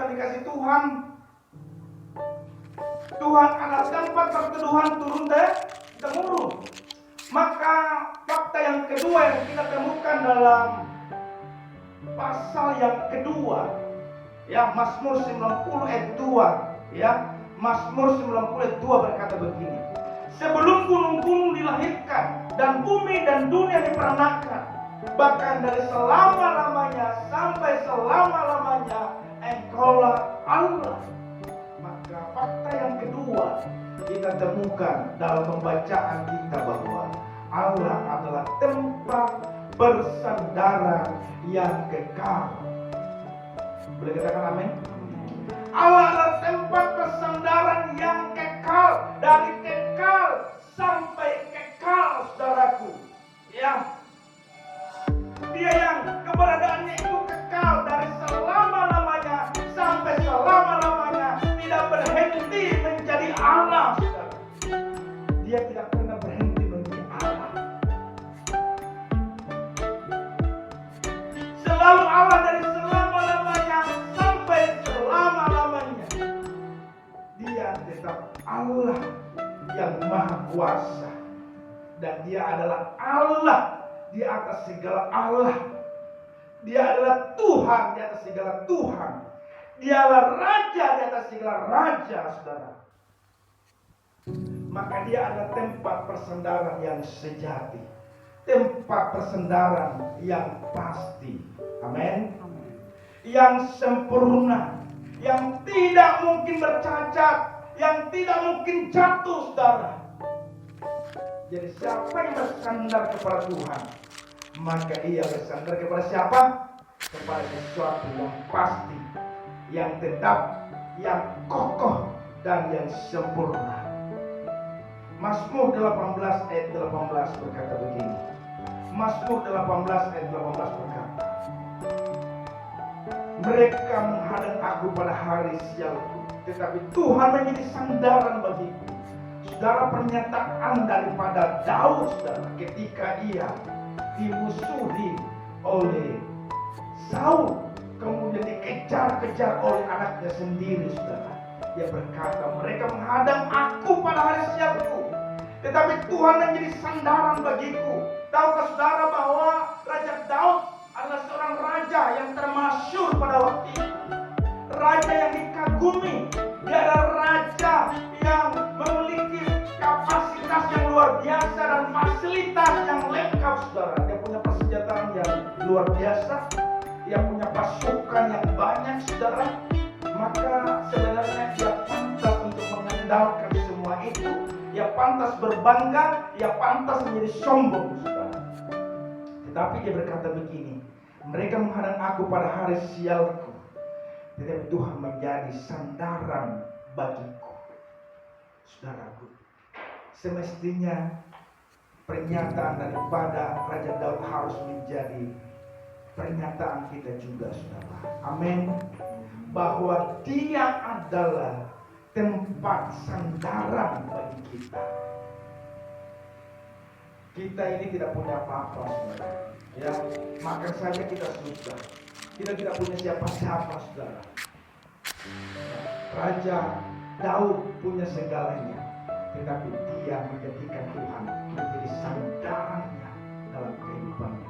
bukan dikasih Tuhan. Tuhan adalah tempat perteduhan turun temurun. Maka fakta yang kedua yang kita temukan dalam pasal yang kedua, ya, Mazmur 90 ayat 2, ya. Mazmur 90 ayat 2 berkata begini. Sebelum gunung-gunung dilahirkan dan bumi dan dunia diperanakan, bahkan dari selama-lamanya sampai selama-lamanya Engkaulah Allah. Maka fakta yang kedua kita temukan dalam pembacaan kita bahwa Allah adalah tempat bersandaran yang kekal. Boleh katakan amin? Allah adalah tempat bersandaran yang kekal, dari kekal sampai kekal, saudaraku. Ya, Dia yang keberadaannya itu kekal dari selama-lamanya sampai selama-lamanya, tidak berhenti menjadi Allah, saudara. Dia tidak pernah berhenti menjadi Allah. Selalu Allah dari selama-lamanya sampai selama-lamanya. Dia tetap Allah yang maha kuasa. Dan dia adalah Allah di atas segala Allah. Dia adalah Tuhan di atas segala Tuhan. Dia adalah Raja di atas segala Raja, saudara. Maka dia adalah tempat persandaran yang sejati, tempat persandaran yang pasti. Amin. Yang sempurna, yang tidak mungkin bercacat, yang tidak mungkin jatuh, saudara. Jadi siapa yang bersandar kepada Tuhan, maka ia bersandar kepada siapa? Kepada sesuatu yang pasti, yang tetap, yang kokoh, dan yang sempurna. Mazmur 18 ayat 18 berkata begini. Mazmur 18 ayat 18 berkata, mereka menghadang aku pada hari sialku, tetapi Tuhan menjadi sandaran bagiku. Saudara, pernyataan daripada Daud, saudara, ketika ia dimusuhi oleh Saul, kemudian dikejar-kejar oleh anaknya sendiri, saudara. Dia berkata, mereka menghadang aku pada hari sialku, tetapi Tuhan menjadi sandaran bagiku. Tahukah saudara bahwa Raja Daud adalah seorang raja yang termasyhur pada waktu itu, raja yang dikagumi. Dia adalah raja yang memiliki kapasitas yang luar biasa dan fasilitas yang lengkap, saudara. Dia punya persenjataan yang luar biasa, dia punya pasukan yang banyak, saudara. Maka sebenarnya dia pantas untuk mengandalkan semua itu. Dia pantas berbangga, dia pantas menjadi sombong, saudara. Tetapi dia berkata begini, mereka menghadang aku pada hari sialku, tetapi Tuhan menjadi sandaran bagiku. Saudaraku, semestinya pernyataan daripada Raja Daud harus menjadi pernyataan kita juga, saudara. Amin. Bahwa dia adalah tempat sandaran bagi kita. Kita ini tidak punya apa-apa, saudara. Ya, makan saja kita susah. Kita tidak punya siapa-siapa, saudara. Raja Daud punya segalanya, tetapi dia menjadikan Tuhan menjadi sandarannya dalam kehidupannya.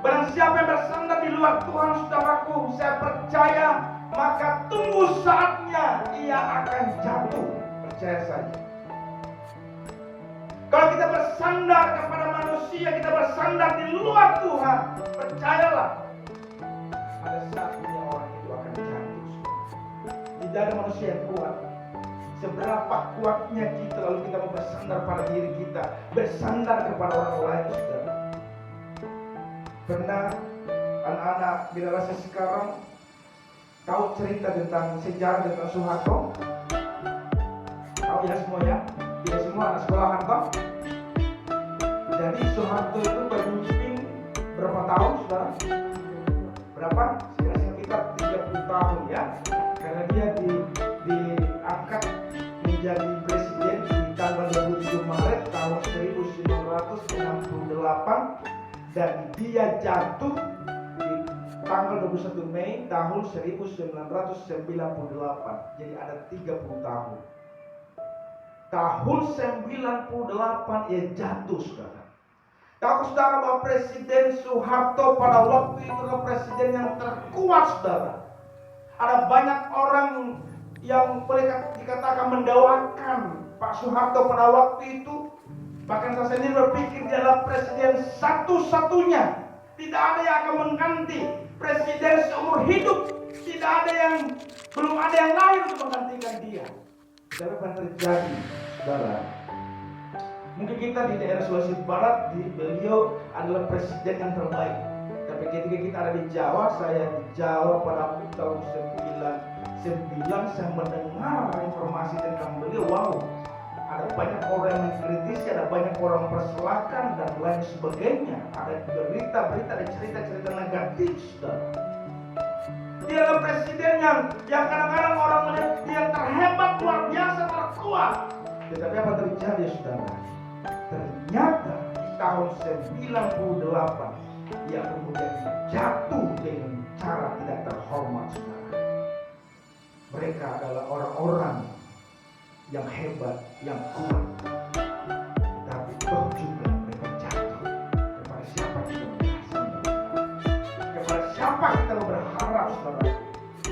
Barang siapa yang bersandar di luar Tuhan, saudaraku, saya percaya, maka tunggu saatnya ia akan jatuh. Percaya saja. Kalau kita bersandar kepada manusia, kita bersandar di luar Tuhan, percayalah, ada saatnya orang itu akan jatuh. Tidak ada manusia yang kuat. Seberapa kuatnya kita lalu kita mau bersandar pada diri kita, bersandar kepada orang lain, saudara. Pernah anak-anak generasi sekarang tahu cerita tentang sejarah tentang Soeharto? Tahu ya semua ya? Tidak semua anak sekolahan toh? Jadi Soeharto itu bermimpin berapa tahun, saudara? Berapa? Sekitar 30 tahun ya. Karena dia diangkat menjadi presiden di tanggal 27 Maret tahun 1968 dan dia jatuh di tanggal 21 Mei tahun 1998. Jadi ada 30 tahun. Tahun 98 ia jatuh, saudara. Tahu saudara bahwa Presiden Soeharto pada waktu itu adalah presiden yang terkuat, saudara. Ada banyak orang yang boleh dikatakan mendoakan Pak Soeharto pada waktu itu. Bahkan saya sendiri berpikir dia adalah presiden satu-satunya. Tidak ada yang akan mengganti presiden seumur hidup. Belum ada yang lain untuk menggantikan dia. Tapi apa yang terjadi, saudara? Mungkin kita di daerah Sulawesi Barat, beliau adalah presiden yang terbaik. Tapi ketika kita ada di Jawa, saya di Jawa pada tahun 99 saya mendengar informasi tentang beliau. Wow, ada banyak orang yang mengkritisi, ada banyak orang mempersalahkan dan lain sebagainya. Ada berita-berita, ada cerita-cerita negatif, saudara. Dia adalah presiden yang kadang-kadang orang melihat dia terhebat, luar biasa, terkuat. Tetapi apa terjadi, saudara? Ternyata di tahun 98 dia kemudian jatuh dengan cara tidak terhormat, saudara. Mereka adalah orang-orang yang hebat, yang kuat, tapi toh juga mereka jatuh. Kepada siapa kita berhasil? Kepada siapa kita berharap, saudara?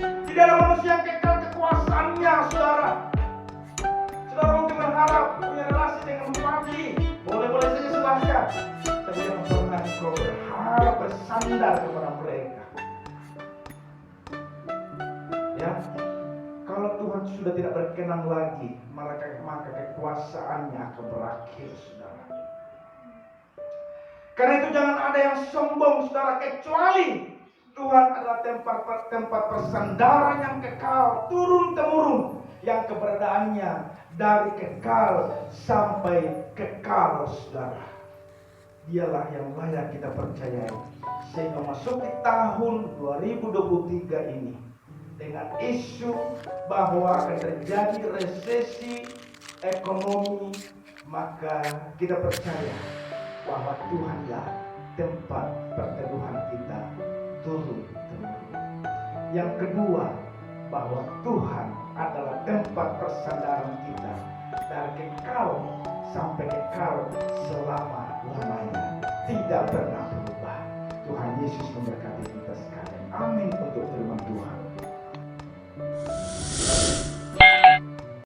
Tidak ada manusia yang kekal kekuasaannya, saudara. Saudara mungkin berharap punya relasi dengan bupati, boleh-boleh saja silahkan. Tapi jangan pernah engkau berharap bersandar kepada mereka. Ya, kalau Tuhan sudah tidak berkenan lagi, maka kekuasaannya akan berakhir, saudara. Karena itu jangan ada yang sombong, saudara, kecuali Tuhan adalah tempat persandaran yang kekal, turun-temurun, yang keberadaannya dari kekal sampai kekal, saudara. Dialah yang layak kita percayai. Sehingga masuk di tahun 2023 ini dengan isu bahwa akan terjadi resesi ekonomi, maka kita percaya bahwa Tuhanlah tempat perteduhan kita turun-temurun. Yang kedua, bahwa Tuhan adalah tempat persandaran kita dari kekal sampai kekal selama-lamanya, tidak pernah berubah. Tuhan Yesus memberkati kita sekalian. Amin untuk firman Tuhan.